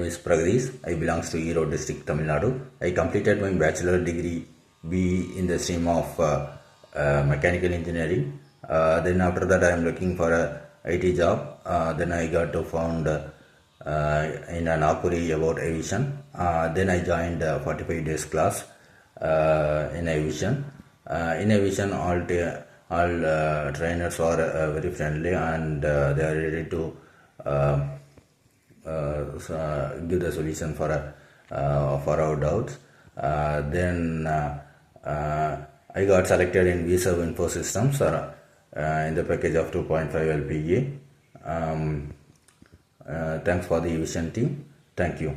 is Pragadeesh. I belongs to Erode district, Tamil Nadu. I completed my bachelor degree B in the stream of mechanical engineering. Then after that I am looking for a IT job. Then I got to found in Nagpuri about Evision. Then I joined 45 days class in Evision. In Evision, all trainers are very friendly and they are ready to give the solution for our doubts. Then I got selected in Vserv Info Systems in the package of 2.5 LPA. Thanks for the Evision team. Thank you.